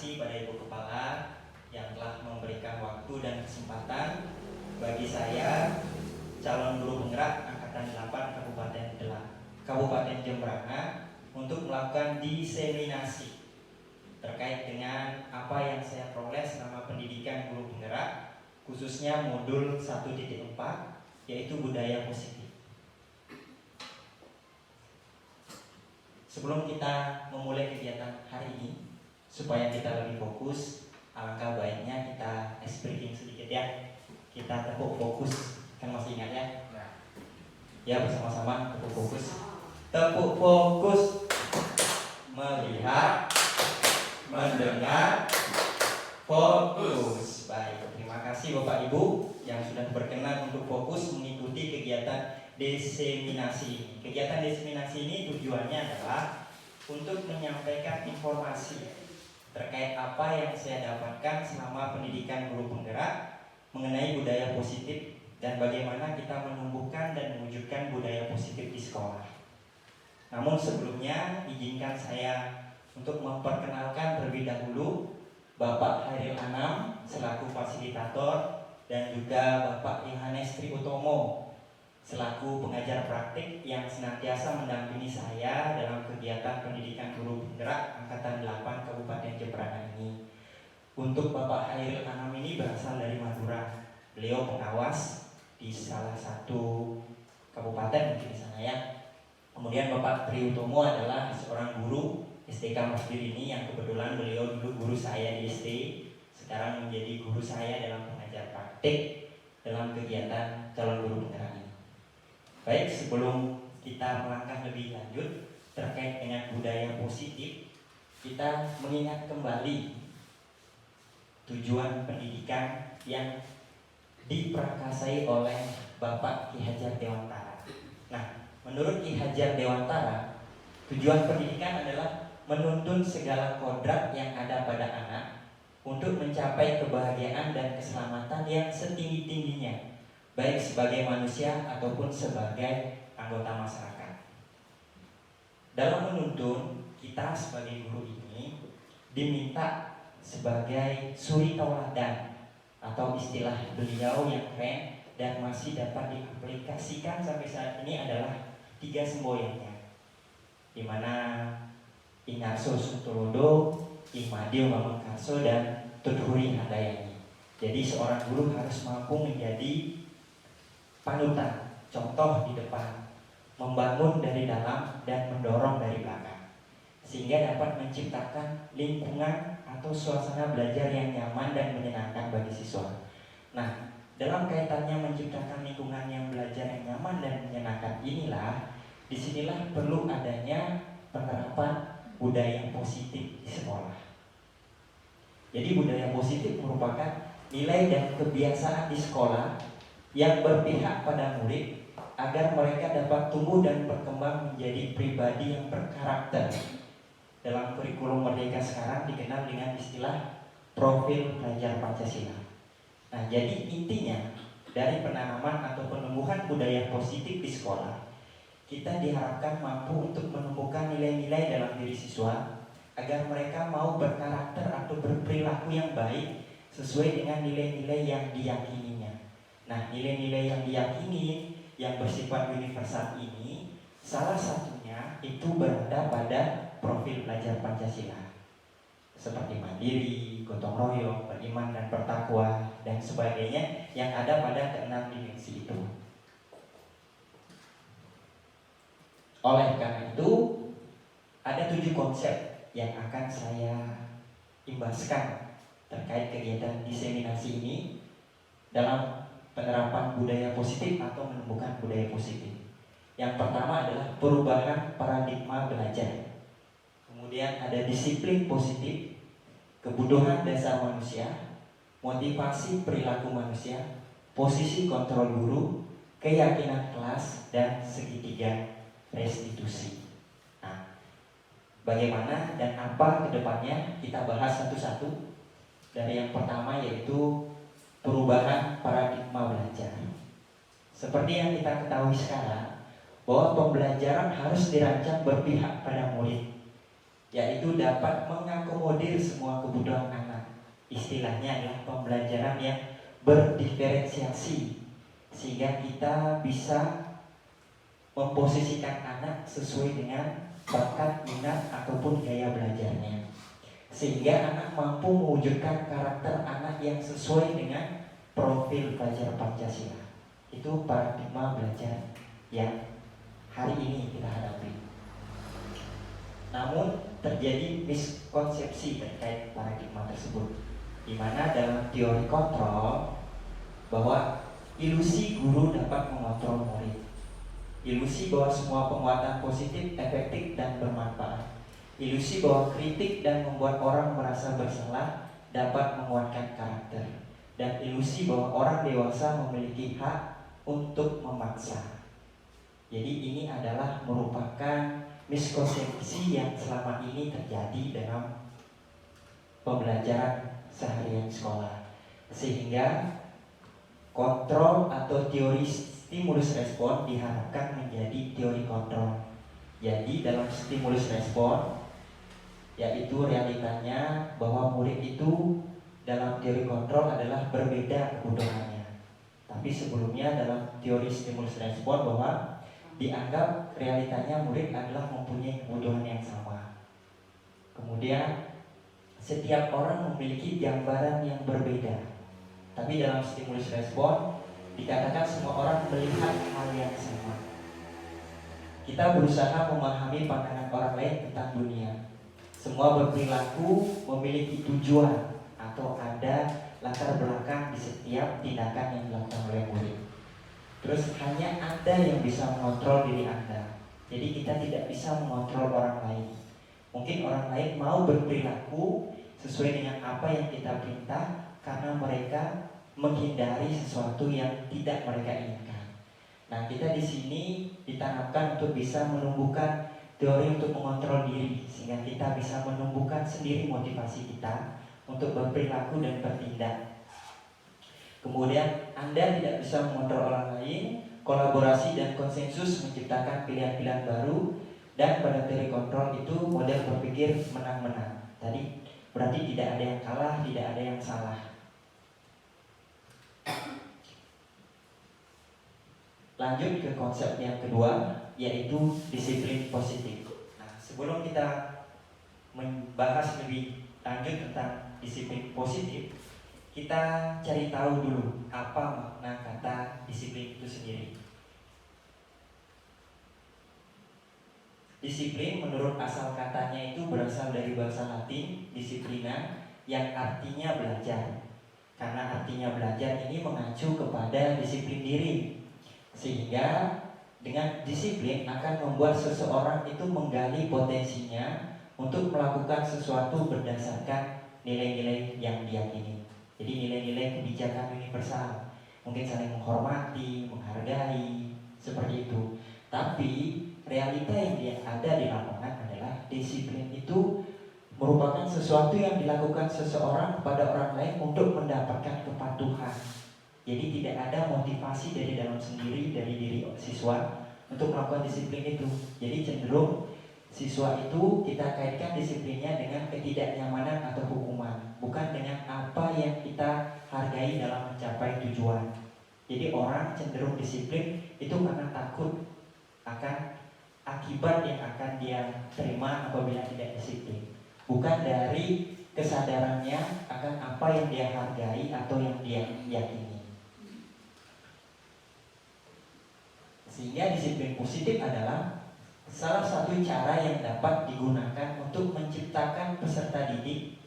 kasih pada Ibu Kepala yang telah memberikan waktu dan kesempatan bagi saya, calon guru penggerak Angkatan 8 Kabupaten Jembrana, untuk melakukan diseminasi terkait dengan apa yang saya peroleh selama pendidikan guru penggerak, khususnya modul 1.4, yaitu budaya positif. Sebelum kita memulai kegiatan hari ini, supaya kita lebih fokus, alangkah baiknya kita ice breaking sedikit ya. Kita tepuk fokus, kan masih ingat ya? Ya, bersama-sama tepuk fokus. Tepuk fokus. Melihat, mendengar, fokus. Baik, terima kasih Bapak Ibu yang sudah berkenan untuk fokus mengikuti kegiatan diseminasi. Kegiatan diseminasi ini tujuannya adalah untuk menyampaikan informasi terkait apa yang saya dapatkan selama pendidikan guru penggerak mengenai budaya positif dan bagaimana kita menumbuhkan dan mewujudkan budaya positif di sekolah. Namun sebelumnya izinkan saya untuk memperkenalkan terlebih dahulu Bapak Hairil Anam selaku fasilitator dan juga Bapak Yohanes Triutomo selaku pengajar praktik yang senantiasa mendampingi saya dalam kegiatan pendidikan guru penggerak Angkatan 8 Kabupaten Jembrana ini. Untuk Bapak Hairil Anam ini berasal dari Madura. Beliau pengawas di salah satu kabupaten mungkin di sana ya. Kemudian Bapak Triutomo adalah seorang guru STK Masjid ini yang kebetulan beliau dulu guru saya di SD, sekarang menjadi guru saya dalam pengajar praktik dalam kegiatan calon guru penggerak ini. Baik, sebelum kita melangkah lebih lanjut terkait dengan budaya positif, kita mengingat kembali tujuan pendidikan yang diprakarsai oleh Bapak Ki Hajar Dewantara. Nah, menurut Ki Hajar Dewantara, tujuan pendidikan adalah menuntun segala kodrat yang ada pada anak untuk mencapai kebahagiaan dan keselamatan yang setinggi-tingginya, baik sebagai manusia ataupun sebagai anggota masyarakat. Dalam menuntun, kita sebagai guru ini diminta sebagai suri tauladan, atau istilah beliau yang keren dan masih dapat diaplikasikan sampai saat ini adalah 3 semboyannya, di mana Inarso Suntolodo, Imadio Mamangkarso, dan Tudhuri Handayani. Jadi seorang guru harus mampu menjadi panutan, contoh di depan, membangun dari dalam dan mendorong dari belakang, sehingga dapat menciptakan lingkungan atau suasana belajar yang nyaman dan menyenangkan bagi siswa. Nah, dalam kaitannya menciptakan lingkungan yang belajar yang nyaman dan menyenangkan inilah, disinilah perlu adanya penerapan budaya positif di sekolah. Jadi budaya positif merupakan nilai dan kebiasaan di sekolah yang berpihak pada murid agar mereka dapat tumbuh dan berkembang menjadi pribadi yang berkarakter. Dalam kurikulum Merdeka sekarang dikenal dengan istilah profil pelajar Pancasila. Nah, jadi intinya dari penanaman atau penumbuhan budaya positif di sekolah, kita diharapkan mampu untuk menumbuhkan nilai-nilai dalam diri siswa agar mereka mau berkarakter atau berperilaku yang baik sesuai dengan nilai-nilai yang diyakininya. Nah, nilai-nilai yang diyakini yang bersifat universal ini salah satunya itu berada pada profil pelajar Pancasila, seperti mandiri, gotong royong, beriman dan bertakwa, dan sebagainya yang ada pada ke-6 dimensi itu. Oleh karena itu, ada 7 konsep yang akan saya imbaskan terkait kegiatan diseminasi ini dalam penerapan budaya positif atau menumbuhkan budaya positif. Yang pertama adalah perubahan paradigma belajar. Kemudian ada disiplin positif, kebutuhan dasar manusia, motivasi perilaku manusia, posisi kontrol guru, keyakinan kelas, dan segitiga restitusi. Nah, bagaimana dan apa kedepannya kita bahas satu-satu. Dari yang pertama yaitu perubahan paradigma belajar. Seperti yang kita ketahui sekarang, bahwa pembelajaran harus dirancang berpihak pada murid. yaitu dapat mengakomodir semua kebutuhan anak. Istilahnya adalah pembelajaran yang berdiferensiasi, sehingga kita bisa memposisikan anak sesuai dengan bakat, minat, ataupun gaya belajarnya, sehingga anak mampu mewujudkan karakter anak yang sesuai dengan profil pelajar Pancasila. Itu paradigma belajar yang hari ini kita hadapi. Namun terjadi miskonsepsi terkait paradigma tersebut, di mana dalam teori kontrol bahwa ilusi guru dapat mengontrol murid, ilusi bahwa semua penguatan positif, efektif, dan bermanfaat, ilusi bahwa kritik dan membuat orang merasa bersalah dapat menguatkan karakter, dan ilusi bahwa orang dewasa memiliki hak untuk memaksa. Jadi ini adalah merupakan miskonsepsi yang selama ini terjadi dalam pembelajaran seharian sekolah, sehingga kontrol atau teori stimulus respon diharapkan menjadi teori kontrol. Jadi dalam stimulus respon, yaitu realitanya bahwa murid itu dalam teori kontrol adalah berbeda kebutuhannya. Tapi sebelumnya dalam teori stimulus respon bahwa dianggap realitanya murid adalah mempunyai kebutuhan yang sama. Kemudian setiap orang memiliki gambaran yang berbeda. Tapi dalam stimulus respon dikatakan semua orang melihat hal yang sama. Kita berusaha memahami pandangan orang lain tentang dunia. Semua berperilaku memiliki tujuan atau ada latar belakang di setiap tindakan yang dilakukan oleh murid. Terus hanya Anda yang bisa mengontrol diri Anda. Jadi kita tidak bisa mengontrol orang lain. Mungkin orang lain mau berperilaku sesuai dengan apa yang kita perintah karena mereka menghindari sesuatu yang tidak mereka inginkan. Nah, kita di sini ditanamkan untuk bisa menumbuhkan teori untuk mengontrol diri, sehingga kita bisa menumbuhkan sendiri motivasi kita untuk berperilaku dan bertindak. Kemudian Anda tidak bisa mengontrol orang lain. Kolaborasi dan konsensus menciptakan pilihan-pilihan baru. Dan pada teori kontrol itu model berpikir menang-menang. Tadi berarti tidak ada yang kalah, tidak ada yang salah. Lanjut ke konsep yang kedua, yaitu disiplin positif. Nah, sebelum kita membahas lebih lanjut tentang disiplin positif, kita cari tahu dulu apa makna kata disiplin itu sendiri. Disiplin menurut asal katanya itu berasal dari bahasa Latin disiplina, yang artinya belajar. Karena artinya belajar ini mengacu kepada disiplin diri, sehingga dengan disiplin akan membuat seseorang itu menggali potensinya untuk melakukan sesuatu berdasarkan nilai-nilai yang diyakini. Jadi nilai-nilai kebijakan universal, mungkin saling menghormati, menghargai, seperti itu. Tapi realita yang ada di lapangan adalah disiplin itu merupakan sesuatu yang dilakukan seseorang kepada orang lain untuk mendapatkan kepatuhan. Jadi tidak ada motivasi dari dalam sendiri, dari diri siswa untuk melakukan disiplin itu. Jadi cenderung siswa itu kita kaitkan disiplinnya dengan ketidaknyamanan atau hukuman, bukan dengan apa yang kita hargai dalam mencapai tujuan. Jadi orang cenderung disiplin itu karena takut akan akibat yang akan dia terima apabila tidak disiplin, bukan dari kesadarannya akan apa yang dia hargai atau yang dia yakini. Sehingga disiplin positif adalah salah satu cara yang dapat digunakan untuk menciptakan peserta didik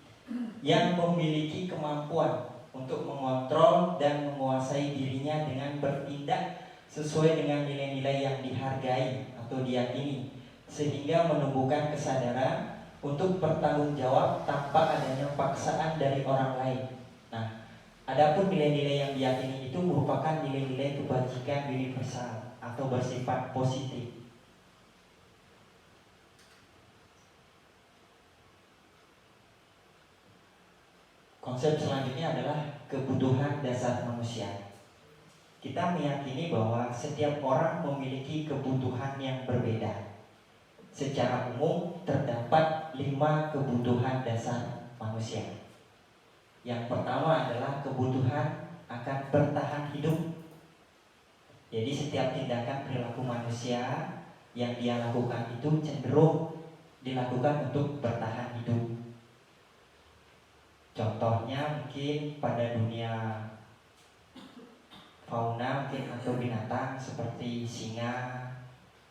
yang memiliki kemampuan untuk mengontrol dan menguasai dirinya dengan bertindak sesuai dengan nilai-nilai yang dihargai atau diyakini, sehingga menumbuhkan kesadaran untuk bertanggung jawab tanpa adanya paksaan dari orang lain. Nah, adapun nilai-nilai yang diyakini itu merupakan nilai-nilai kebajikan universal atau bersifat positif. Konsep selanjutnya adalah kebutuhan dasar manusia. Kita meyakini bahwa setiap orang memiliki kebutuhan yang berbeda. Secara umum terdapat 5 kebutuhan dasar manusia. Yang pertama adalah kebutuhan akan bertahan hidup. Jadi setiap tindakan perilaku manusia yang dia lakukan itu cenderung dilakukan untuk bertahan hidup. Contohnya mungkin pada dunia fauna mungkin atau binatang seperti singa.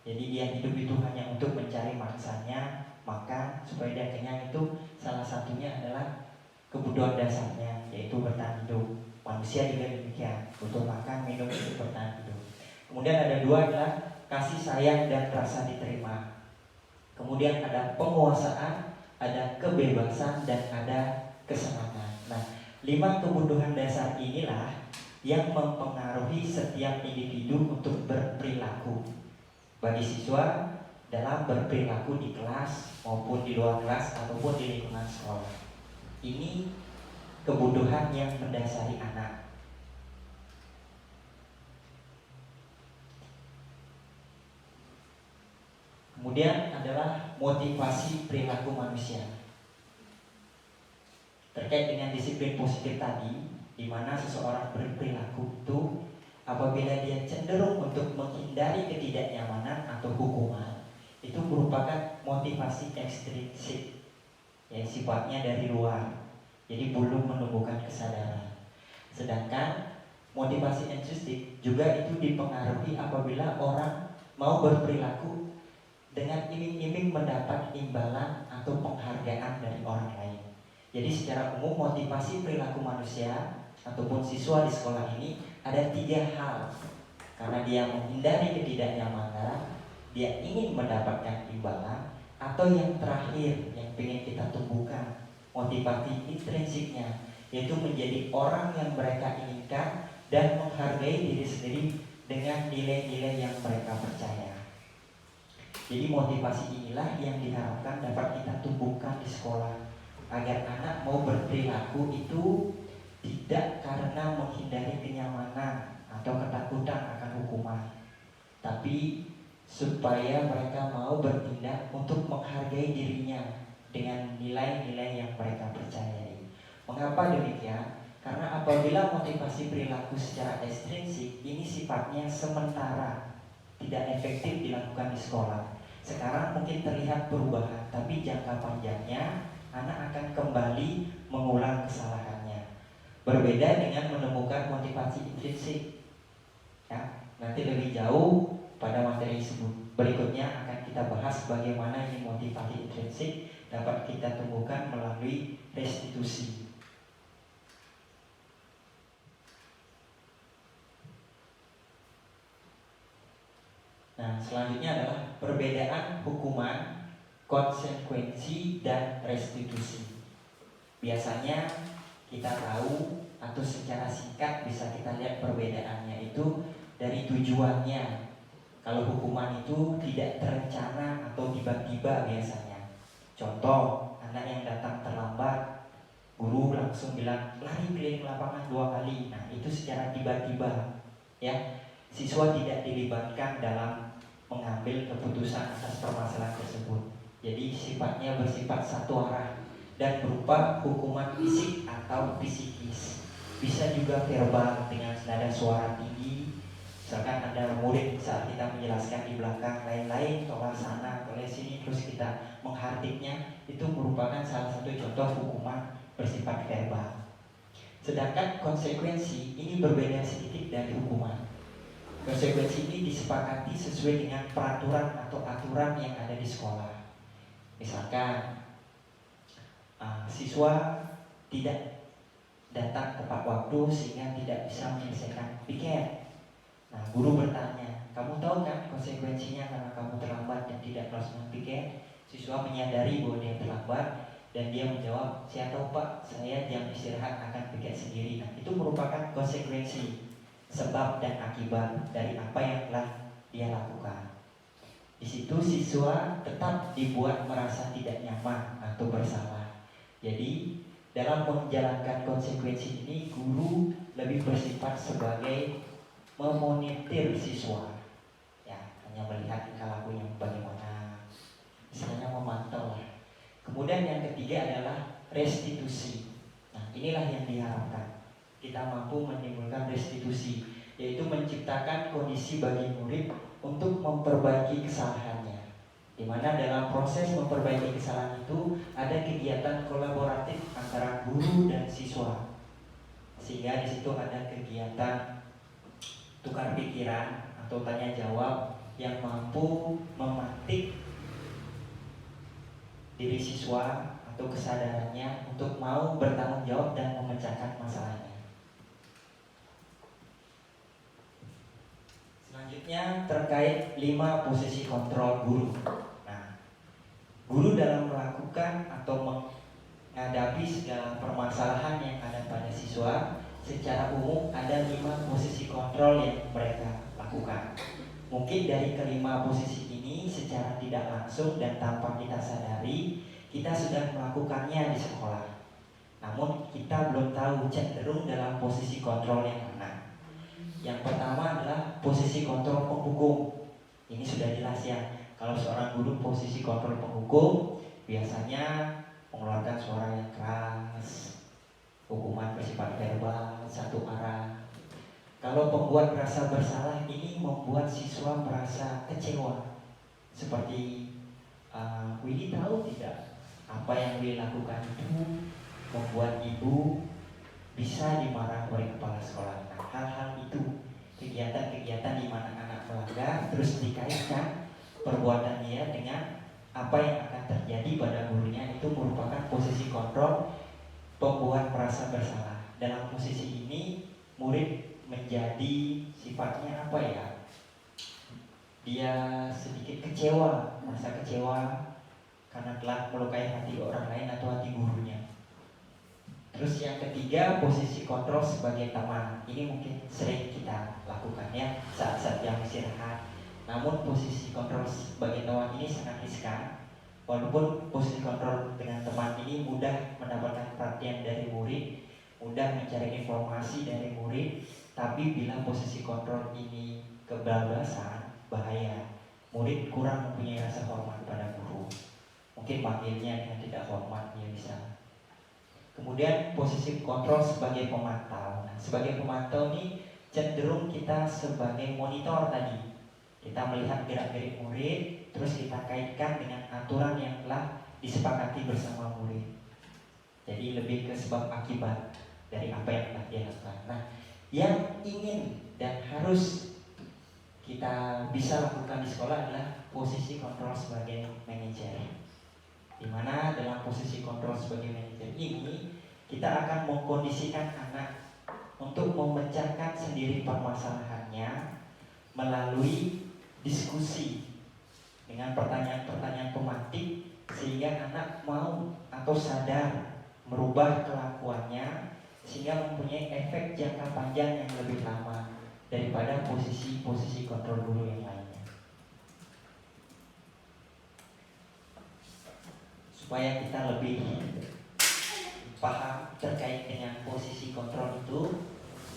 Jadi dia hidup itu hanya untuk mencari mangsanya, makan supaya dia kenyang. Itu salah satunya adalah kebutuhan dasarnya, yaitu bertahan hidup. Manusia juga demikian, butuh makan, minum untuk bertahan hidup. Kemudian ada 2 adalah kasih sayang dan rasa diterima. Kemudian ada penguasaan, ada kebebasan, dan ada kesenangan. Nah, 5 kebutuhan dasar inilah yang mempengaruhi setiap individu untuk berperilaku. Bagi siswa dalam berperilaku di kelas maupun di luar kelas ataupun di lingkungan sekolah. Ini kebutuhan yang mendasari anak. Kemudian adalah motivasi perilaku manusia. Terkait dengan disiplin positif tadi, di mana seseorang berperilaku itu apabila dia cenderung untuk menghindari ketidaknyamanan atau hukuman, itu merupakan motivasi ekstrinsik, yang sifatnya dari luar. Jadi belum menumbuhkan kesadaran. Sedangkan motivasi intrinsik juga itu dipengaruhi apabila orang mau berperilaku dengan iming-iming mendapat imbalan atau penghargaan dari orang lain. Jadi secara umum motivasi perilaku manusia ataupun siswa di sekolah ini ada 3 hal. Karena dia menghindari ketidaknyamanan, dia ingin mendapatkan imbalan, atau yang terakhir yang ingin kita tumbuhkan, motivasi intrinsiknya, yaitu menjadi orang yang mereka inginkan dan menghargai diri sendiri dengan nilai-nilai yang mereka percaya. Jadi motivasi inilah yang diharapkan dapat kita tumbuhkan di sekolah, agar anak mau berperilaku itu tidak karena menghindari kenyamanan atau ketakutan akan hukuman, tapi supaya mereka mau bertindak untuk menghargai dirinya dengan nilai-nilai yang mereka percayai. Mengapa demikian? Karena apabila motivasi perilaku secara ekstrinsik ini sifatnya sementara, tidak efektif dilakukan di sekolah. Sekarang mungkin terlihat perubahan, tapi jangka panjangnya anak akan kembali mengulang kesalahannya. Berbeda dengan menemukan motivasi intrinsik. Ya, nanti lebih jauh pada materi berikutnya akan kita bahas bagaimana ini motivasi intrinsik dapat kita tumbuhkan melalui restitusi. Nah, selanjutnya adalah perbedaan hukuman, konsekuensi, dan restitusi. Biasanya kita tahu atau secara singkat bisa kita lihat perbedaannya itu dari tujuannya. Kalau hukuman itu tidak terencana atau tiba-tiba biasanya. Contoh, anak yang datang terlambat, guru langsung bilang lari keliling lapangan 2 kali. Nah, itu secara tiba-tiba, ya. Siswa tidak dilibatkan dalam mengambil keputusan atas permasalahan tersebut. Jadi sifatnya bersifat satu arah dan berupa hukuman fisik atau psikis. Bisa juga verbal dengan nada suara tinggi. Misalkan ada murid saat kita menjelaskan di belakang lain-lain, tolak sana, tolak sini, terus kita menghartiknya, itu merupakan salah satu contoh hukuman bersifat verbal. Sedangkan konsekuensi ini berbeda sedikit dari hukuman. Konsekuensi ini disepakati sesuai dengan peraturan atau aturan yang ada di sekolah. Misalkan siswa tidak datang tepat waktu sehingga tidak bisa menyelesaikan piket. Nah, guru bertanya, kamu tahu kan konsekuensinya karena kamu terlambat dan tidak melaksanakan piket? Siswa menyadari bahwa dia terlambat dan dia menjawab, saya tahu Pak, saya jam istirahat akan piket sendiri. Nah, itu merupakan konsekuensi, sebab dan akibat dari apa yang telah dia lakukan. Di situ siswa tetap dibuat merasa tidak nyaman atau bersalah. Jadi dalam menjalankan konsekuensi ini, guru lebih bersifat sebagai memonitor siswa, ya, hanya melihat tingkah lakunya bagaimana, misalnya memantau lah. Kemudian yang ketiga adalah restitusi. Nah, inilah yang diharapkan. Kita mampu menimbulkan restitusi, yaitu menciptakan kondisi bagi murid untuk memperbaiki kesalahannya. Di mana dalam proses memperbaiki kesalahan itu ada kegiatan kolaboratif antara guru dan siswa. Sehingga di situ ada kegiatan tukar pikiran atau tanya jawab yang mampu memantik diri siswa atau kesadarannya untuk mau bertanggung jawab dan memecahkan masalahnya. Selanjutnya terkait 5 posisi kontrol guru. Nah, guru dalam melakukan atau menghadapi segala permasalahan yang ada pada siswa, secara umum ada 5 posisi kontrol yang mereka lakukan. Mungkin dari kelima posisi ini secara tidak langsung dan tanpa kita sadari, kita sudah melakukannya di sekolah. Namun kita belum tahu cenderung dalam posisi kontrol yang mana. Yang pertama adalah posisi kontrol penghukum. Ini sudah jelas ya. Kalau seorang guru posisi kontrol penghukum, biasanya mengeluarkan suara yang keras, hukuman bersifat verbal, satu arah. Kalau pembuat merasa bersalah, ini membuat siswa merasa kecewa. Seperti Willy tahu tidak apa yang Willy lakukan itu membuat ibu bisa dimarah oleh kepala sekolah. Nah, hal-hal itu, kegiatan-kegiatan di mana anak melanggar terus dikaitkan perbuatan dia dengan apa yang akan terjadi pada gurunya, itu merupakan posisi kontrol pembuat merasa bersalah. Dalam posisi ini murid menjadi sifatnya apa ya? Dia sedikit kecewa, merasa kecewa karena telah melukai hati orang lain atau hati gurunya. Terus yang ketiga, posisi kontrol sebagai teman. Ini mungkin sering kita lakukan ya saat-saat jam istirahat. Namun posisi kontrol sebagai teman ini sangat riskan. Walaupun posisi kontrol dengan teman ini mudah mendapatkan perhatian dari murid, mudah mencari informasi dari murid, tapi bila posisi kontrol ini kebablasan, bahaya. Murid kurang mempunyai rasa hormat pada guru. Mungkin panggilnya dengan tidak hormat, dia bisa. Kemudian posisi kontrol sebagai pemantau. Nah, sebagai pemantau ini cenderung kita sebagai monitor tadi. Kita melihat gerak-gerik murid, terus kita kaitkan dengan aturan yang telah disepakati bersama murid. Jadi lebih ke sebab akibat dari apa yang telah dia lakukan. Nah, yang ingin dan harus kita bisa lakukan di sekolah adalah posisi kontrol sebagai manajer. Di mana dalam posisi kontrol sebagai manajer ini kita akan mengkondisikan anak untuk memecahkan sendiri permasalahannya melalui diskusi dengan pertanyaan-pertanyaan pemantik, sehingga anak mau atau sadar merubah kelakuannya sehingga mempunyai efek jangka panjang yang lebih lama daripada posisi-posisi kontrol guru yang lainnya. Supaya kita lebih paham terkait dengan posisi kontrol itu,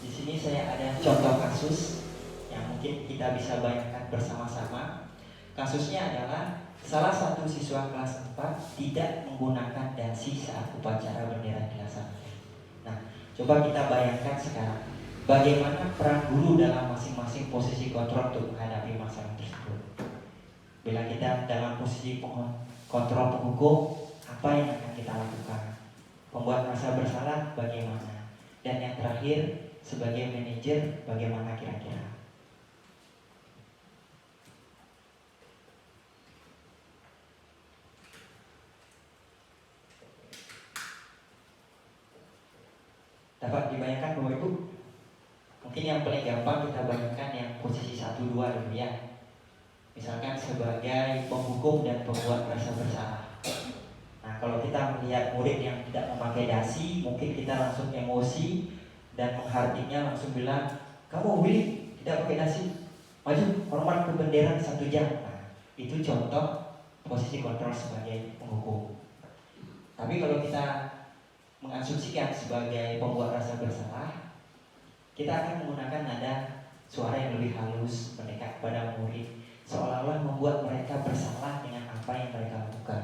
di sini saya ada contoh kasus yang mungkin kita bisa bayangkan bersama-sama. Kasusnya adalah salah satu siswa kelas 4 tidak menggunakan dasi saat upacara bendera kelas 1. Nah, coba kita bayangkan sekarang bagaimana peran guru dalam masing-masing posisi kontrol untuk menghadapi masalah tersebut. Bila kita dalam posisi kontrol penghukum, apa yang akan kita lakukan? Pembuat merasa bersalah bagaimana? Dan yang terakhir, sebagai manajer bagaimana kira-kira? Dapat dibayangkan Bapak Ibu? Mungkin yang paling gampang kita bayangkan yang posisi 1-2 dulu ya. Misalkan sebagai penghukum dan pembuat merasa bersalah. Nah, kalau kita melihat murid yang tidak memakai dasi, mungkin kita langsung emosi dan menghardiknya langsung bilang, "Kamu Willy tidak pakai dasi, maju hormat ke bendera 1 jam." Nah, itu contoh posisi kontrol sebagai penghukum. Tapi kalau kita mengasumsikan sebagai pembuat rasa bersalah, kita akan menggunakan nada suara yang lebih halus, mendekat pada murid, seolah-olah membuat mereka bersalah dengan apa yang mereka lakukan.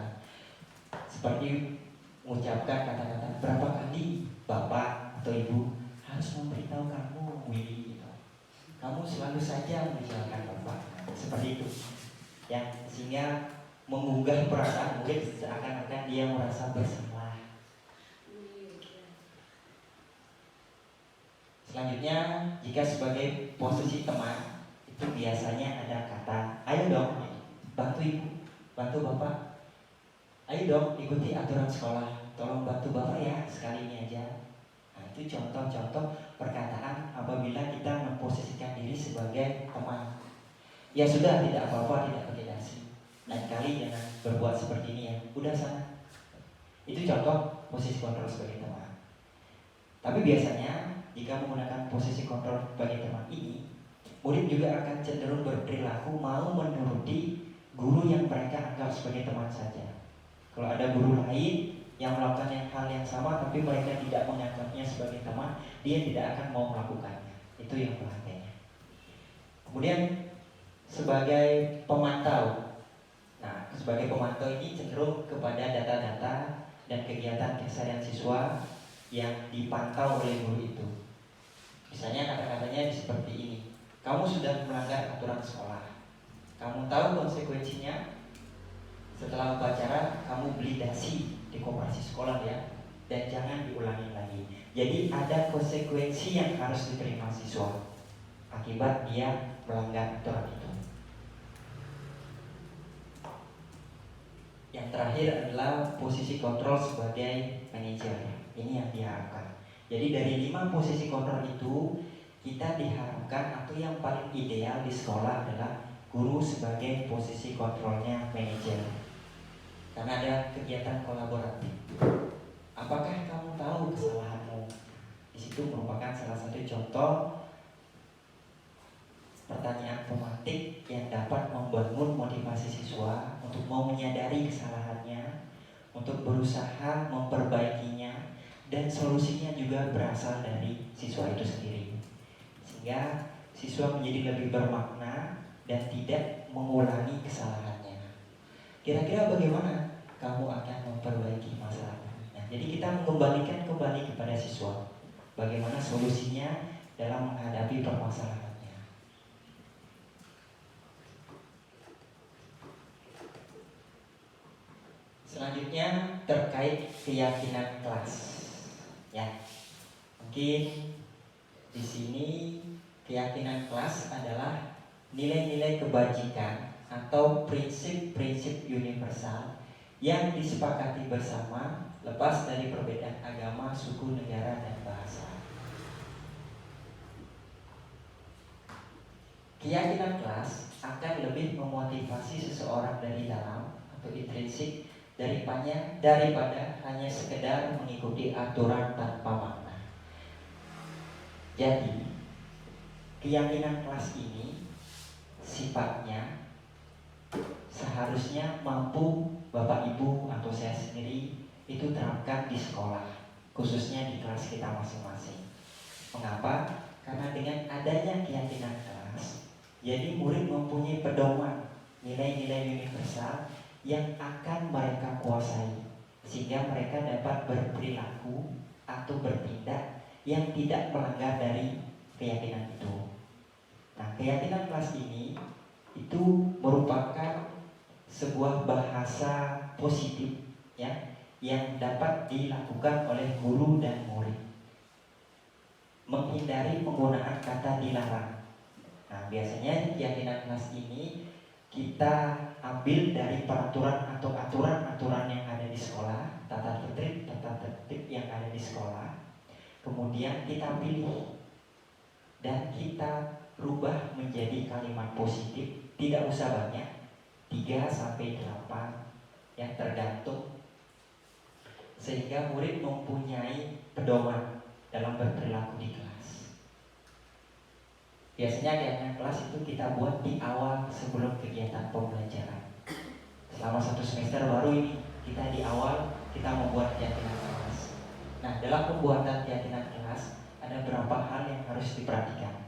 seperti mengucapkan kata-kata, berapa kali bapak atau ibu harus memberitahu kamu, Willy, gitu. Kamu selalu saja meninggalkan bapak, seperti itu ya, sehingga mengunggah perasaan mungkin seakan-akan dia merasa bersalah. Selanjutnya, jika sebagai posisi teman, itu biasanya ada kata, ayo dong, bantu ibu, bantu bapak, ayo dong ikuti aturan sekolah, tolong bantu bapak ya, sekali ini aja. Nah, itu contoh-contoh perkataan apabila kita memposisikan diri sebagai teman. Ya sudah, tidak apa-apa, tidak pakai dasi. Lain kali jangan berbuat seperti ini ya, udah sana. Itu contoh posisi kontrol sebagai teman. Tapi biasanya jika menggunakan posisi kontrol sebagai teman ini, murid juga akan cenderung berperilaku mau menuruti guru yang mereka anggap sebagai teman saja. Kalau ada guru lain yang melakukan hal yang sama tapi mereka tidak menganggapnya sebagai teman, dia tidak akan mau melakukannya. Itu yang bahayanya. Kemudian sebagai pemantau. Nah, sebagai pemantau ini cenderung kepada data-data dan kegiatan keseharian siswa yang dipantau oleh guru itu. Misalnya kata-katanya seperti ini, kamu sudah melanggar aturan sekolah, kamu tahu konsekuensinya. Setelah upacara kamu beli dasi di koperasi sekolah ya, dan jangan diulangi lagi. Jadi ada konsekuensi yang harus diterima siswa akibat dia melanggar aturan itu. Yang terakhir adalah posisi kontrol sebagai manajer. Ini yang diharapkan. Jadi dari 5 posisi kontrol itu, kita diharapkan atau yang paling ideal di sekolah adalah guru sebagai posisi kontrolnya manajer. Karena ada kegiatan kolaboratif. Apakah kamu tahu kesalahanmu? Di situ merupakan salah satu contoh pertanyaan pematik yang dapat membangun motivasi siswa untuk mau menyadari kesalahannya, untuk berusaha memperbaikinya, dan solusinya juga berasal dari siswa itu sendiri. Sehingga siswa menjadi lebih bermakna dan tidak mengulangi kesalahannya. Kira-kira bagaimana kamu akan memperbaiki masalah ini? Nah, jadi kita mengembalikan kembali kepada siswa bagaimana solusinya dalam menghadapi permasalahannya. Selanjutnya terkait keyakinan kelas. Ya, mungkin di sini keyakinan kelas adalah nilai-nilai kebajikan atau prinsip-prinsip universal yang disepakati bersama lepas dari perbedaan agama, suku, negara, dan bahasa. Keyakinan kelas akan lebih memotivasi seseorang dari dalam atau intrinsik daripada hanya sekedar mengikuti aturan tanpa makna. Jadi, keyakinan kelas ini sifatnya seharusnya mampu Bapak Ibu atau saya sendiri itu terapkan di sekolah, khususnya di kelas kita masing-masing. Mengapa? Karena dengan adanya keyakinan kelas, jadi murid mempunyai pedoman nilai-nilai universal yang akan mereka kuasai, sehingga mereka dapat berperilaku atau bertindak yang tidak melanggar dari keyakinan itu. Nah, keyakinan kelas ini itu merupakan sebuah bahasa positif ya, yang dapat dilakukan oleh guru dan murid. Menghindari penggunaan kata dilarang. Nah, biasanya keyakinan kelas ini kita ambil dari peraturan atau aturan-aturan yang ada di sekolah, tata tertib yang ada di sekolah. Kemudian kita pilih dan kita rubah menjadi kalimat positif, tidak usah banyak, 3-8 yang tergantung, sehingga murid mempunyai pedoman dalam berperilaku di kelas. Biasanya kegiatan kelas itu kita buat di awal sebelum kegiatan pembelajaran. Selama 1 semester baru ini, kita di awal kita membuat keyakinan kelas. Nah, dalam pembuatan keyakinan kelas ada beberapa hal yang harus diperhatikan.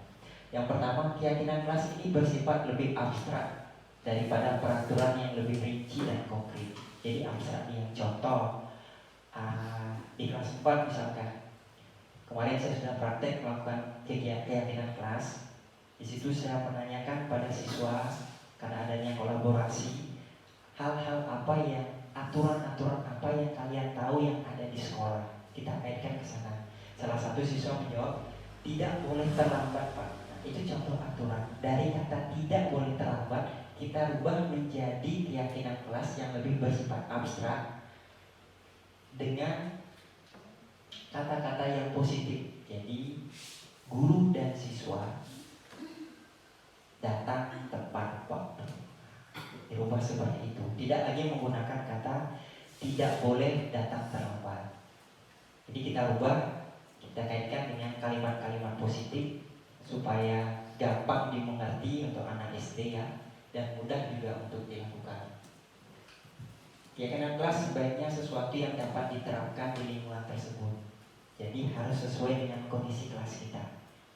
Yang pertama, keyakinan kelas ini bersifat lebih abstrak daripada peraturan yang lebih rinci dan konkret. Jadi abstrak yang contoh di kelas 4 misalkan, kemarin saya sudah praktek melakukan keyakinan kelas. Di situ saya menanyakan pada siswa, karena adanya kolaborasi, hal-hal apa yang aturan-aturan apa yang kalian tahu yang ada di sekolah. Kita kaitkan ke sana. Salah satu siswa menjawab, tidak boleh terlambat Pak. Nah, itu contoh aturan. Dari kata tidak boleh terlambat, kita rubah menjadi keyakinan kelas yang lebih bersifat abstrak dengan kata-kata yang positif. Jadi guru dan siswa datang tepat waktu. Dirubah seperti itu. Tidak lagi menggunakan kata tidak boleh datang terlambat. Jadi kita rubah, kita kaitkan dengan kalimat-kalimat positif supaya gampang dimengerti untuk anak SD ya, dan mudah juga untuk dilakukan. Keyakinan kelas sebaiknya sesuatu yang dapat diterapkan di lingkungan tersebut. Jadi harus sesuai dengan kondisi kelas kita.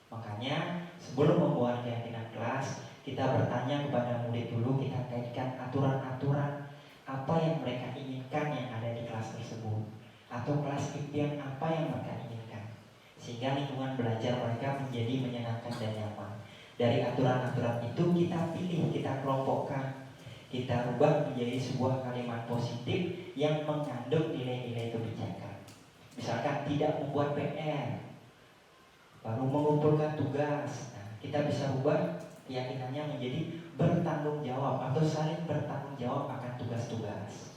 Makanya sebelum membuat keyakinan kelas, kita bertanya kepada murid dulu, kita kaitkan aturan-aturan apa yang mereka inginkan yang ada di kelas tersebut, atau kelas impian apa yang mereka inginkan, sehingga lingkungan belajar mereka menjadi menyenangkan dan nyaman. Dari aturan-aturan itu kita pilih, kita kelompokkan, kita rubah menjadi sebuah kalimat positif yang mengandung nilai-nilai kebijakan. Misalkan tidak membuat PR, baru mengumpulkan tugas. Nah, kita bisa rubah keyakinannya menjadi bertanggung jawab atau saling bertanggung jawab akan tugas-tugas.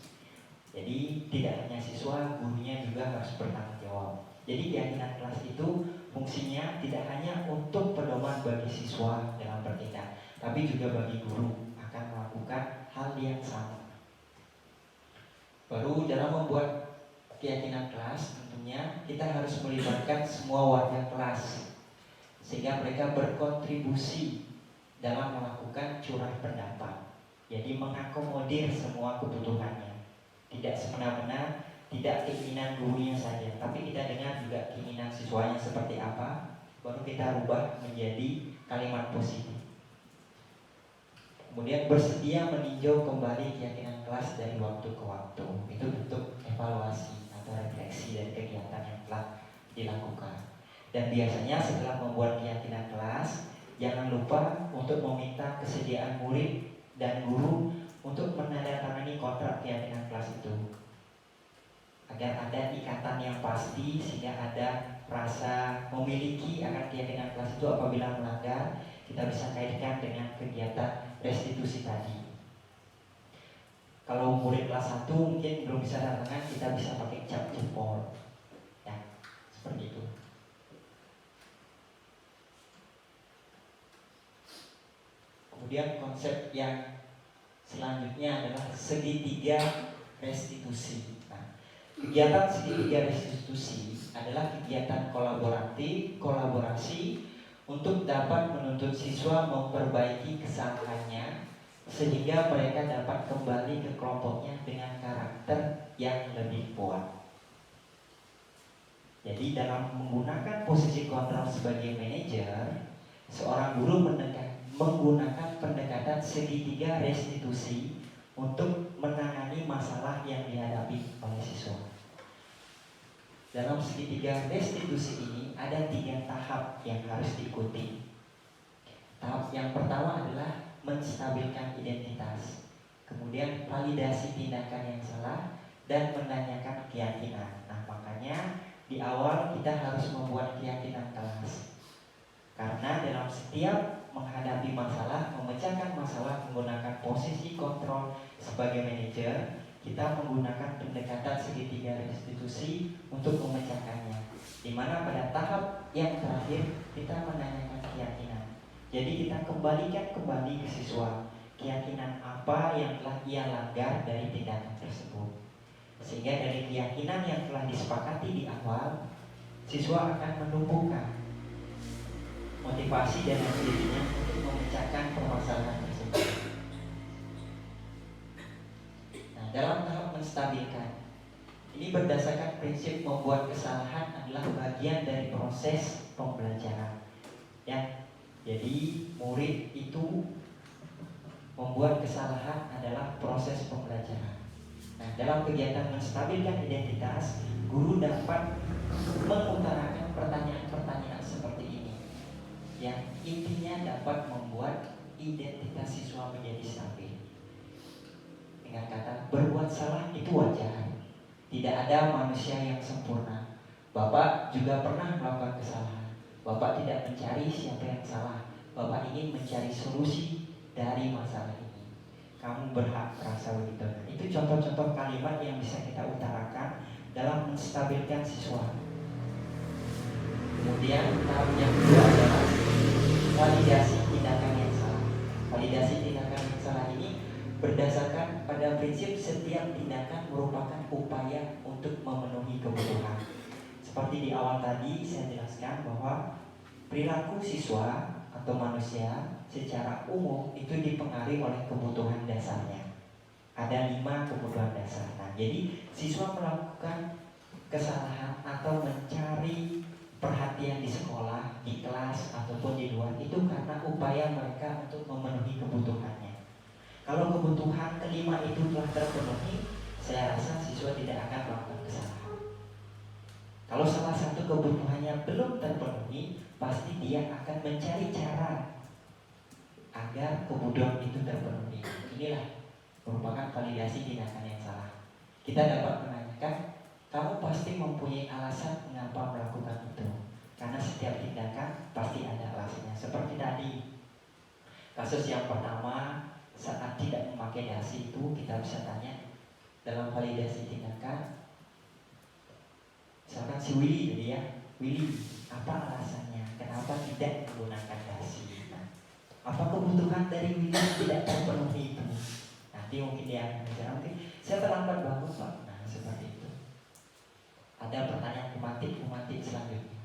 Jadi tidak hanya siswa, gurunya juga harus bertanggung jawab. Jadi keyakinan kelas itu fungsinya tidak hanya untuk pedoman bagi siswa dalam bertindak, tapi juga bagi guru akan melakukan hal yang sama. Baru dalam membuat keyakinan kelas, tentunya kita harus melibatkan semua warga kelas, sehingga mereka berkontribusi dalam melakukan curah pendapat. Jadi mengakomodir semua kebutuhannya, tidak semena-mena, tidak keinginan gurunya saja, tapi kita dengar juga keinginan siswanya seperti apa, baru kita rubah menjadi kalimat positif. Kemudian bersedia meninjau kembali keyakinan kelas dari waktu ke waktu. Itu bentuk evaluasi atau refleksi dari kegiatan yang telah dilakukan. Dan biasanya setelah membuat keyakinan kelas, jangan lupa untuk meminta kesediaan murid dan guru untuk menandatangani kontrak keyakinan kelas itu, agar ada ikatan yang pasti, sehingga ada rasa memiliki akan keyakinan kelas itu. Apabila melanggar, kita bisa kaitkan dengan kegiatan restitusi tadi. Kalau murid kelas 1 mungkin belum bisa datangan, kita bisa pakai cap jempol ya, seperti itu. Kemudian konsep yang selanjutnya adalah segitiga restitusi. Nah, kegiatan segitiga restitusi adalah kegiatan kolaborasi untuk dapat menuntut siswa memperbaiki kesalahannya, sehingga mereka dapat kembali ke kelompoknya dengan karakter yang lebih kuat. Jadi dalam menggunakan posisi kontrol sebagai manajer, seorang guru menggunakan pendekatan segitiga restitusi untuk menangani masalah yang dihadapi oleh siswa. Dalam segitiga restitusi ini ada 3 tahap yang harus diikuti. Tahap yang pertama adalah menstabilkan identitas, kemudian validasi tindakan yang salah, dan menanyakan keyakinan. Nah, makanya di awal kita harus membuat keyakinan kelas, karena dalam setiap menghadapi masalah, memecahkan masalah menggunakan posisi kontrol sebagai manajer, kita menggunakan pendekatan segitiga restitusi untuk memecahkannya, di mana pada tahap yang terakhir kita menanyakan keyakinan. Jadi kita kembalikan kembali ke siswa keyakinan apa yang telah ia langgar dari tindakan tersebut, sehingga dari keyakinan yang telah disepakati di awal, siswa akan menumbuhkan motivasi dan dirinya untuk memecahkan permasalahan tersebut. Nah, dalam tahap menstabilkan ini berdasarkan prinsip membuat kesalahan adalah bagian dari proses pembelajaran ya. Jadi murid itu membuat kesalahan adalah proses pembelajaran. Nah, dalam kegiatan menstabilkan identitas, guru dapat mengutarakan pertanyaan-pertanyaan seperti ini yang intinya dapat membuat identitas siswa menjadi stabil. Dengan kata berbuat salah itu wajar. Tidak ada manusia yang sempurna. Bapak juga pernah melakukan kesalahan. Bapak tidak mencari siapa yang salah. Bapak ingin mencari solusi dari masalah ini. Kamu berhak merasa begitu. Itu contoh-contoh kalimat yang bisa kita utarakan dalam menstabilkan siswa. Kemudian tahap yang kedua adalah validasi tindakan yang salah. Validasi tindakan yang salah ini berdasarkan pada prinsip setiap tindakan merupakan upaya untuk memenuhi kebutuhan. Seperti di awal tadi saya jelaskan bahwa perilaku siswa atau manusia secara umum itu dipengaruhi oleh kebutuhan dasarnya. Ada 5 kebutuhan dasar. Nah, jadi siswa melakukan kesalahan atau mencari perhatian di sekolah, di kelas ataupun di luar itu karena upaya mereka untuk memenuhi kebutuhannya. Kalau kebutuhan kelima itu telah terpenuhi, saya rasa siswa tidak akan melakukan kesalahan. Kalau salah satu kebutuhannya belum terpenuhi, pasti dia akan mencari cara agar kebutuhan itu terpenuhi. Inilah merupakan validasi tindakan yang salah. Kita dapat menanyakan, kamu pasti mempunyai alasan mengapa melakukan itu. Karena setiap tindakan pasti ada alasannya. Seperti tadi, kasus yang pertama, saat tidak memakai dasi itu kita bisa tanya dalam validasi tindakan. Misalkan si Willy tadi ya, Willy, apa alasannya? Kenapa tidak menggunakan dasi? Nah, apa kebutuhan dari Willy tidak terpenuhi itu? Nanti mungkin dia akan bicara, oke, saya terlambat bangun Pak. Nah, seperti itu. Ada pertanyaan kumatik selanjutnya.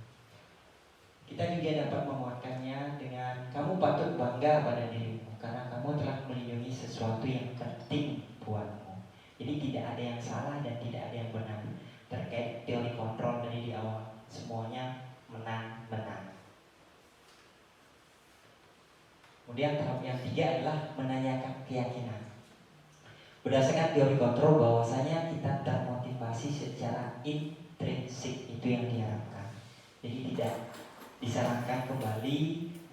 Kita juga dapat menguatkannya dengan kamu patut bangga pada dirimu karena kamu telah melindungi sesuatu yang penting buatmu. Jadi tidak ada yang salah dan tidak ada yang benar. Terkait teori kontrol dari di awal, semuanya menang-menang. Kemudian tahap yang 3 adalah menanyakan keyakinan. Berdasarkan teori kontrol bahwasanya kita termotivasi secara intrinsik, itu yang diharapkan. Jadi tidak disarankan kembali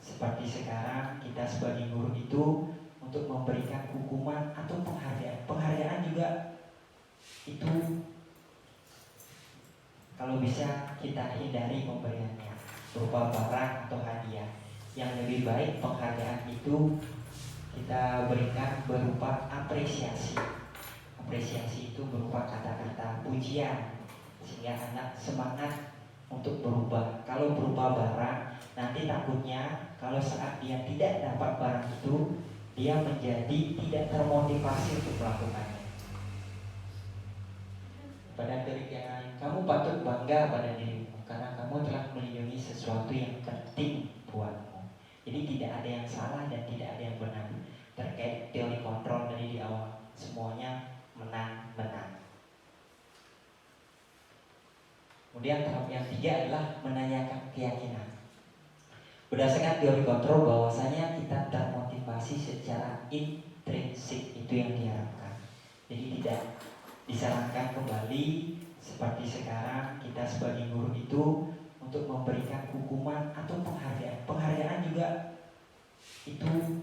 seperti sekarang kita sebagai guru itu untuk memberikan hukuman atau penghargaan. Penghargaan juga itu kalau bisa kita hindari pemberiannya berupa barang atau hadiah. Yang lebih baik penghargaan itu kita berikan berupa apresiasi. Apresiasi itu berupa kata-kata pujian sehingga anak semangat untuk berubah. Kalau berupa barang, nanti takutnya kalau saat dia tidak dapat barang itu, dia menjadi tidak termotivasi untuk melakukannya. Pada detik yang lain, kamu patut bangga pada dirimu karena kamu telah melindungi sesuatu yang penting buatmu. Jadi tidak ada yang salah dan tidak ada yang benar. Terkait teori kontrol dari di awal, semuanya menang-menang. Kemudian tahap yang 3 adalah menanyakan keyakinan. Berdasarkan teori kontrol bahwasanya kita termotivasi secara intrinsik, itu yang diharapkan. Jadi tidak disarankan kembali seperti sekarang kita sebagai guru itu untuk memberikan hukuman atau penghargaan. Penghargaan juga itu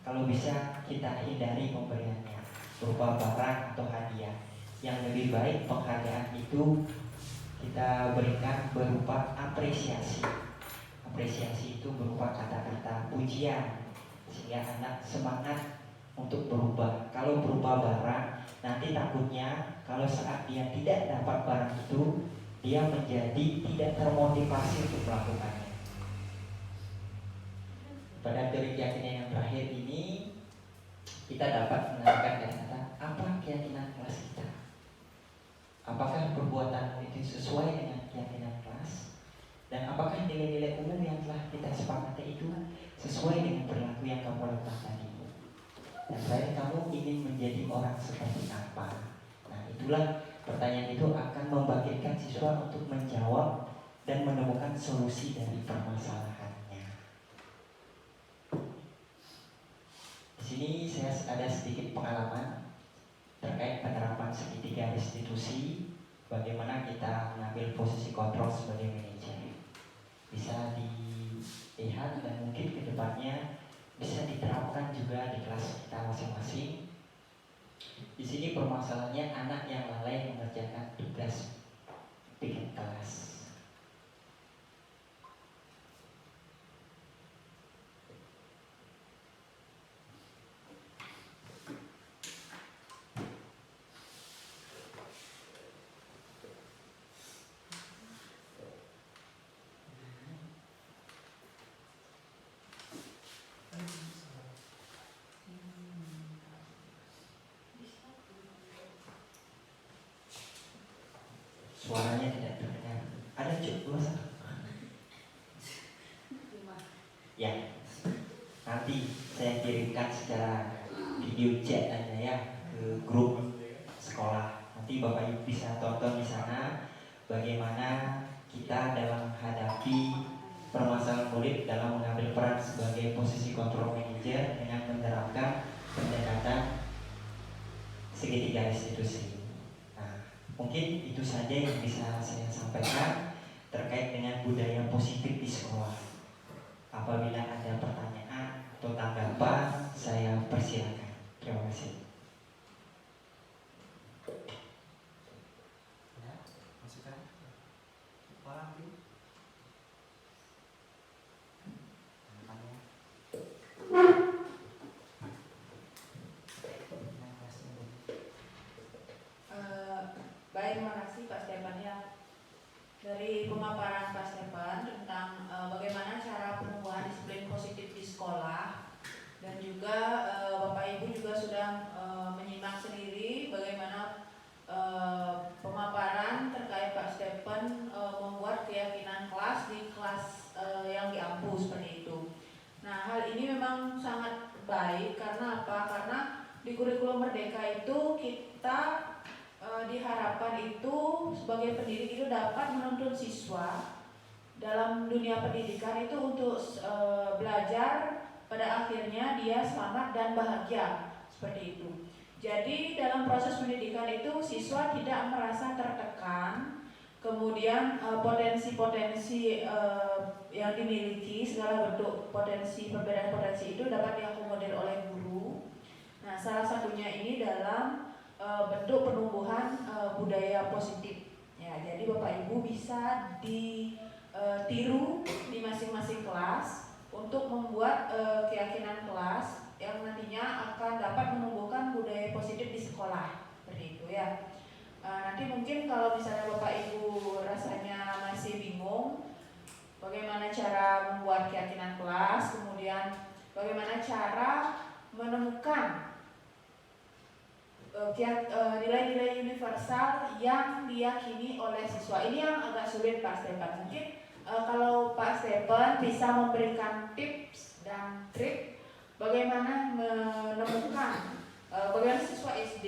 kalau bisa kita hindari pemberiannya berupa barang atau hadiah. Yang lebih baik penghargaan itu kita berikan berupa apresiasi. Apresiasi itu berupa kata-kata pujian sehingga anak semangat untuk berubah. Kalau berupa barang, nanti takutnya kalau saat dia tidak dapat barang itu, dia menjadi tidak termotivasi untuk melakukannya. Pada teori keyakinan yang terakhir ini, kita dapat menanyakan kata-kata, apa keyakinan kelas kita? Apakah perbuatanmu itu sesuai dengan keyakinan kelas? Dan apakah nilai-nilai umum yang telah kita sepakati itu sesuai dengan perilaku yang kamu lakukan tadi? Dan terakhir, kamu ingin menjadi orang seperti apa? Nah, itulah pertanyaan itu akan membangkitkan siswa untuk menjawab dan menemukan solusi dari permasalahannya. Di sini saya ada sedikit pengalaman. institusi, bagaimana kita mengambil posisi kontrol sebagai manajer. Bisa dilihat dan mungkin kedepannya bisa diterapkan juga di kelas kita masing-masing. Di sini permasalahannya anak yang lalai mengerjakan tugas bikin kelas. Suaranya tidak terdengar. Ada cukup ya, nanti saya kirimkan secara video chat aja ya ke grup sekolah. Nanti Bapak Ibu bisa tonton di sana bagaimana kita dalam menghadapi permasalahan murid dalam mengambil peran sebagai posisi kontrol manager dengan menerapkan pendekatan segitiga institusi. Mungkin itu saja yang bisa saya sampaikan terkait dengan budaya positif di sekolah. Apabila ada pertanyaan atau tanggapan, saya persilakan. Terima kasih. Ya, masukan. Baik, terima kasih Pak Stefan ya. Dari pemaparan Pak Stefan tentang bagaimana cara penumbuhan disiplin positif di sekolah, dan juga Bapak Ibu juga sudah menyimak sendiri bagaimana pemaparan terkait Pak Stefan membuat keyakinan kelas di kelas yang diampu seperti itu. Nah, hal ini memang sangat baik karena apa? Karena di kurikulum Merdeka itu kita diharapkan itu sebagai pendidik itu dapat menuntun siswa dalam dunia pendidikan itu untuk belajar pada akhirnya dia selamat dan bahagia seperti itu. Jadi dalam proses pendidikan itu siswa tidak merasa tertekan, kemudian potensi-potensi yang dimiliki, segala bentuk potensi, perbedaan potensi itu dapat diakomodir oleh guru. Nah, salah satunya ini dalam bentuk penumbuhan budaya positif. Ya, jadi Bapak Ibu bisa ditiru di masing-masing kelas untuk membuat keyakinan kelas yang nantinya akan dapat menumbuhkan budaya positif di sekolah. Seperti itu ya. Nanti mungkin kalau misalnya Bapak Ibu rasanya masih bingung bagaimana cara membuat keyakinan kelas, kemudian bagaimana cara menemukan nilai-nilai universal yang diyakini oleh siswa. Ini yang agak sulit Pak Stefan. Mungkin kalau Pak Stefan bisa memberikan tips dan trik bagaimana menemukan bagaimana siswa SD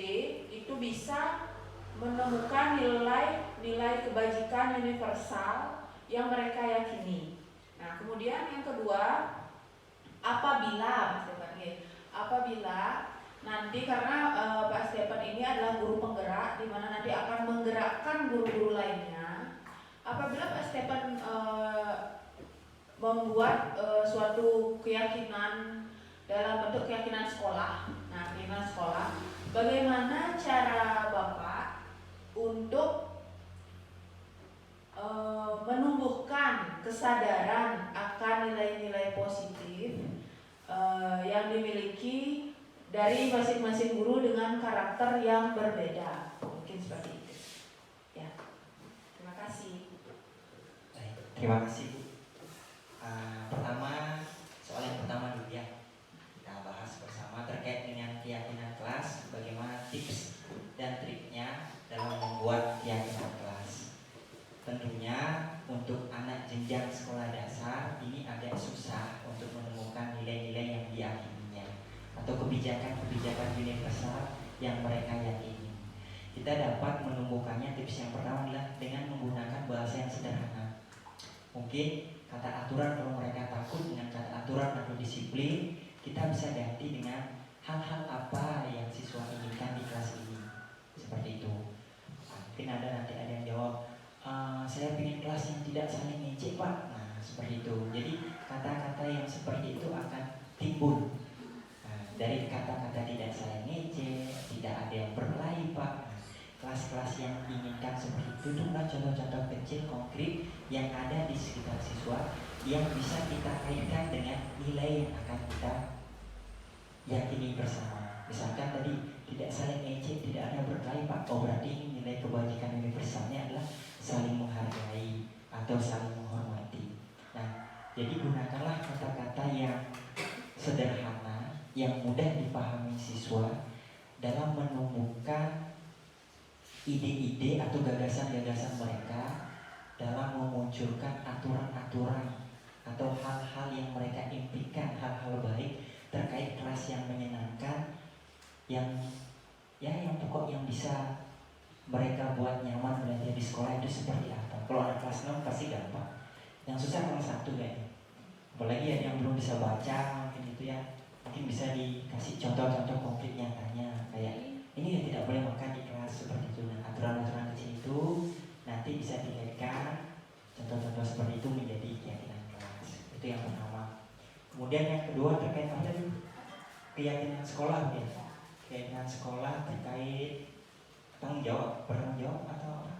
itu bisa menemukan nilai-nilai kebajikan universal yang mereka yakini. Nah, kemudian yang kedua, apabila nanti karena Pak Stefan ini adalah guru penggerak di mana nanti akan menggerakkan guru-guru lainnya. Apabila Pak Stefan membuat suatu keyakinan dalam bentuk keyakinan sekolah. Nah, keyakinan sekolah, bagaimana cara Bapak untuk menumbuhkan kesadaran akan nilai-nilai positif yang dimiliki dari masing-masing guru dengan karakter yang berbeda. Mungkin seperti itu. Ya. Terima kasih. Baik, terima kasih Bu. Pertama, soal yang pertama dulu ya. Kita bahas bersama terkait dengan keyakinan kelas, bagaimana tips dan triknya dalam membuat keyakinan kelas. Tentunya untuk anak jenjang sekolah dasar ini agak susah untuk menemukan nilai-nilai yang diyakininya atau kebijakan-kebijakan universal yang mereka yakini. Kita dapat menumbuhkannya. Tips yang pertama adalah dengan menggunakan bahasa yang sederhana. Mungkin kata aturan, kalau mereka takut dengan kata aturan atau disiplin, kita bisa ganti dengan hal-hal apa yang siswa inginkan di kelas ini. Seperti itu. tidak saling ngejek Pak. Nah seperti itu. Jadi kata-kata yang seperti itu akan timbul. Nah, dari kata-kata tidak saling ngejek, tidak ada yang berkelahi Pak. Nah, kelas-kelas yang diinginkan seperti itu contoh-contoh kecil konkret yang ada di sekitar siswa yang bisa kita kaitkan dengan nilai yang akan kita yakini bersama. Misalkan tadi tidak saling ejek, tidak ada berkelahi Pak. Oh berarti ini nilai kebajikan universalnya adalah saling menghargai atau saling menghormati. Nah, jadi gunakanlah kata-kata yang sederhana, yang mudah dipahami siswa dalam menumbuhkan ide-ide atau gagasan-gagasan mereka dalam memunculkan aturan-aturan atau hal-hal yang mereka impikan, hal-hal baik terkait kelas yang menyenangkan, yang pokok yang bisa mereka buat nyaman belajar di sekolah itu seperti apa. Kalau anak kelas 6 pasti gampang, yang susah kelas 1 kayaknya, apalagi ya yang belum bisa baca mungkin itu ya, mungkin bisa dikasih contoh-contoh konkret nyatanya kayak ini ya tidak boleh makan di kelas seperti itu. Nah aturan-aturan kecil itu nanti bisa dikaitkan contoh-contoh seperti itu menjadi keyakinan kelas. Itu yang pertama. Kemudian yang kedua terkait apa tadi? Keyakinan sekolah ya. Keyakinan sekolah terkait bertanggung jawab atau apa?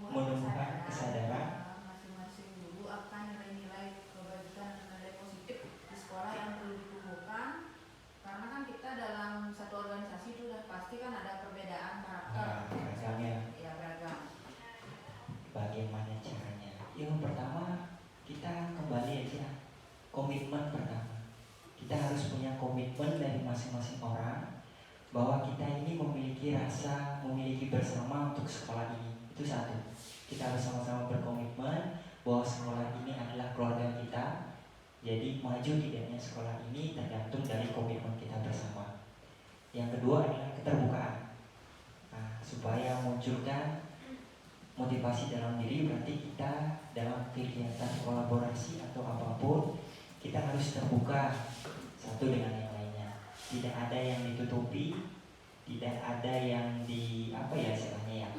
Menumbuhkan kesadaran masing-masing guru akan nilai-nilai kebajikan dan nilai positif di sekolah yang perlu ditumbuhkan. Karena kan kita dalam satu organisasi itu sudah pasti kan ada perbedaan karakter. Beragamnya. Ya beragam. Bagaimana caranya? Yang pertama kita kembali aja komitmen pertama. Kita harus punya komitmen dari masing-masing orang bahwa kita ini memiliki bersama untuk sekolah ini. Itu satu. Kita harus sama-sama berkomitmen bahwa sekolah ini adalah keluarga kita. Jadi maju tidaknya sekolah ini tergantung dari komitmen kita bersama. Yang kedua adalah keterbukaan. Nah, supaya munculkan motivasi dalam diri, berarti kita dalam kegiatan kolaborasi atau apapun kita harus terbuka satu dengan yang lainnya. Tidak ada yang ditutupi, tidak ada yang istilahnya ya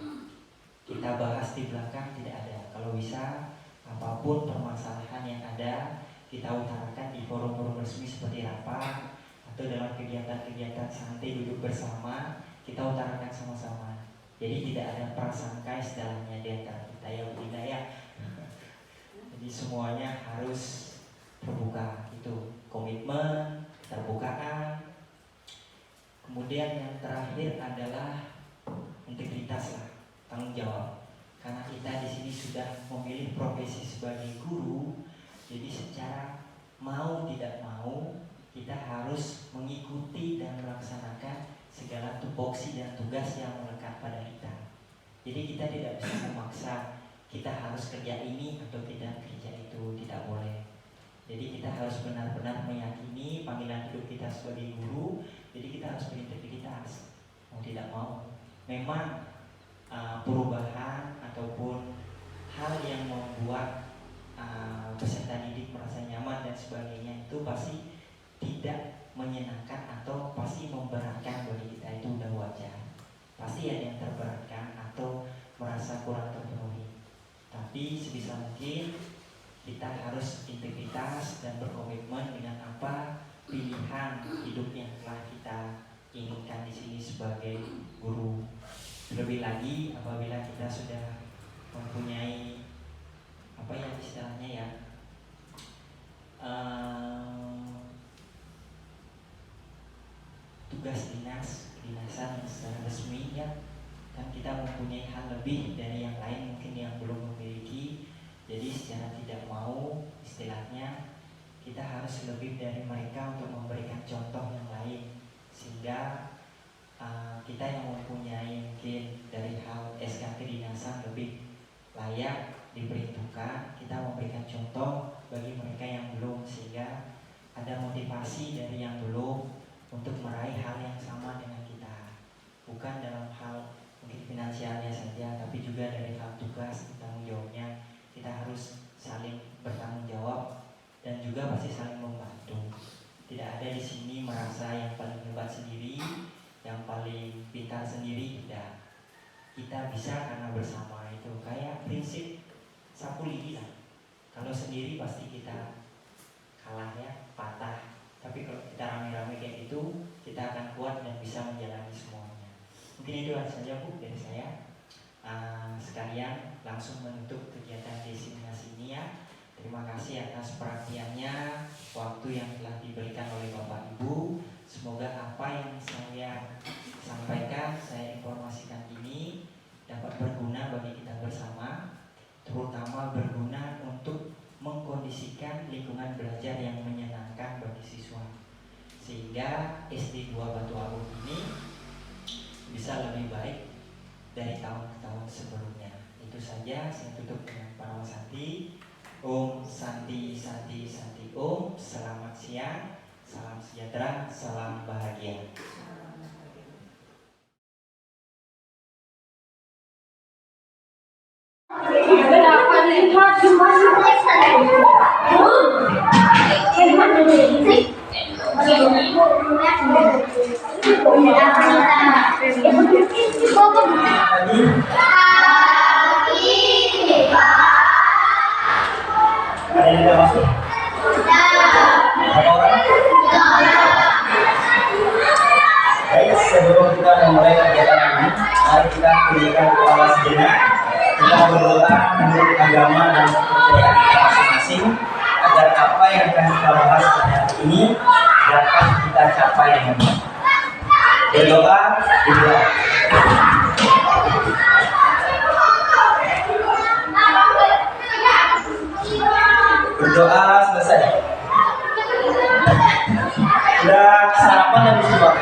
kita bahas di belakang, tidak ada. Kalau bisa apapun permasalahan yang ada kita utarakan di forum-forum resmi seperti rapat atau dalam kegiatan-kegiatan santai duduk bersama, kita utarakan sama-sama. Jadi tidak ada prasangka istilahnya di antara kita, ya tidak ya. Jadi semuanya harus terbuka, itu komitmen, terbukaan. Kemudian yang terakhir adalah integritas lah, tanggung jawab. Karena kita di sini sudah memilih profesi sebagai guru, jadi secara mau tidak mau kita harus mengikuti dan melaksanakan segala tupoksi dan tugas yang melekat pada kita. Jadi kita tidak bisa memaksa kita harus kerja ini atau tidak kerja itu, tidak boleh. Jadi kita harus benar-benar meyakini panggilan hidup kita sebagai guru. Jadi kita harus berintegritas, mau tidak mau. Memang perubahan ataupun hal yang membuat peserta didik merasa nyaman dan sebagainya itu pasti tidak menyenangkan atau pasti memberatkan bagi kita, itu udah wajar. Pasti ada yang terberatkan atau merasa kurang terpenuhi. Tapi sebisa mungkin kita harus integritas dan berkomitmen dengan apa pilihan hidup yang telah kita inginkan di sini sebagai guru. Terlebih lagi apabila kita sudah mempunyai istilahnya ya tugas kedinasan yang secara resmi ya, kan kita mempunyai hal lebih dari yang lain mungkin yang belum memiliki. Jadi secara tidak mau istilahnya kita harus lebih dari mereka untuk memberikan contoh yang lain, sehingga kita yang mempunyai mungkin dari hal SK kedinasan lebih layak diperhitungkan, kita memberikan contoh bagi mereka yang belum, sehingga ada motivasi dari yang belum untuk meraih hal yang sama dengan kita, bukan dalam hal mungkin finansialnya saja, tapi juga dari hal tugas tanggung jawabnya. Kita harus saling bertanggung jawab dan juga pasti saling membantu. Tidak ada di sini merasa yang paling hebat sendiri, yang paling pintar sendiri, tidak. Kita bisa karena bersama. Itu kayak prinsip sapu lidi lah. Kalau sendiri pasti kita kalah ya, patah. Tapi kalau kita rame-rame kayak gitu, kita akan kuat dan bisa menjalani semuanya. Mungkin itu saja Bu dari saya. Sekalian langsung menutup kegiatan diseminasi ini ya. Terima kasih atas perhatiannya, waktu yang telah diberikan oleh Bapak Ibu. Semoga apa yang saya sampaikan, saya informasikan ini dapat berguna bagi kita bersama, terutama berguna untuk mengkondisikan lingkungan belajar yang menyenangkan bagi siswa, sehingga SD 2 Batu Agung ini bisa lebih baik dari tahun-tahun sebelumnya. Itu saja, saya tutup dengan para Santi. Om Santi Santi Santi Om. Selamat siang, salam sejahtera, salam bahagia. Ada yang tidak masuk? Berapa orang? Baik, sebelum kita memulai kegiatan ini, mari kita berikan kepala sejenak. Kita berdoa menurut agama dan kepercayaan kita masing-masing, agar apa yang akan kita bahas hari ini dapat kita capai dengan baik. Berdoa dimulai. Berdoa selesai. Sudah sarapan dan semua?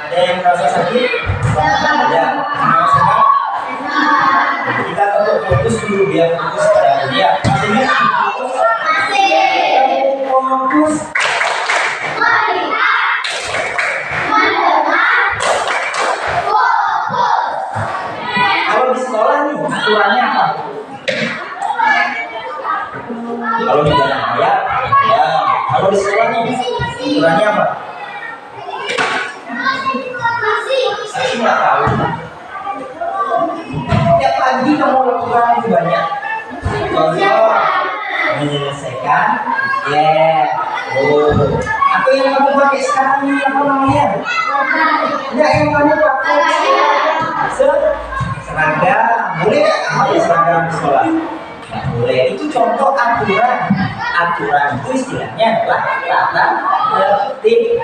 Ada yang merasa sakit? Ada. Sehat? Kita tetap fokus dulu biar fokus pada dia. Masih ingat? Fokus. Kalau di sekolah nih aturannya apa? Kalau di jalan raya, ya. Kalau di sekolah nih aturannya apa? Saya nggak tahu. Tiap pagi kamu lakukan itu banyak. Contoh menyelesaikan, atau yang kamu pakai sekarang ini apa namanya? Enggak, yang kamu pakai seragam. Boleh nggak pakai seragam di sekolah? Nggak boleh. Itu contoh aturan. Aturan itu istilahnya adalah tata tertib.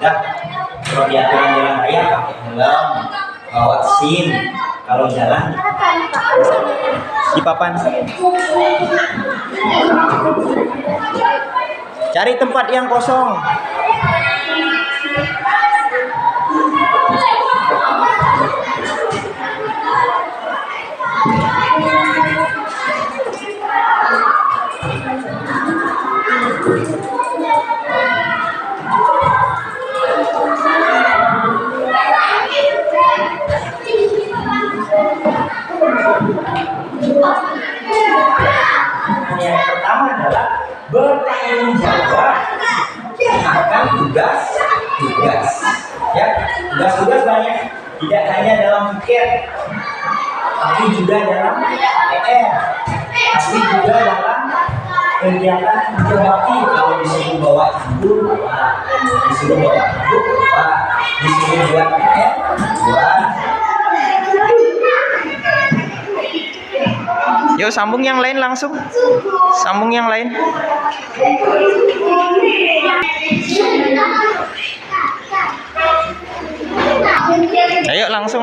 Nah, kalau di aturan jalan raya pakai helm, bawa SIM. Kalau jalan di papan. Cari tempat yang kosong. Yang pertama adalah bertanggung jawab akan tugas. Ya, tugas banyak, tidak hanya dalam piket, tapi juga dalam PR, tapi juga dalam kegiatan bakti. Kalau disuruh bawa ibu, disuruh bawa ibu, disuruh buat PR, buat. Yuk sambung yang lain langsung. Sambung yang lain. Ayo langsung.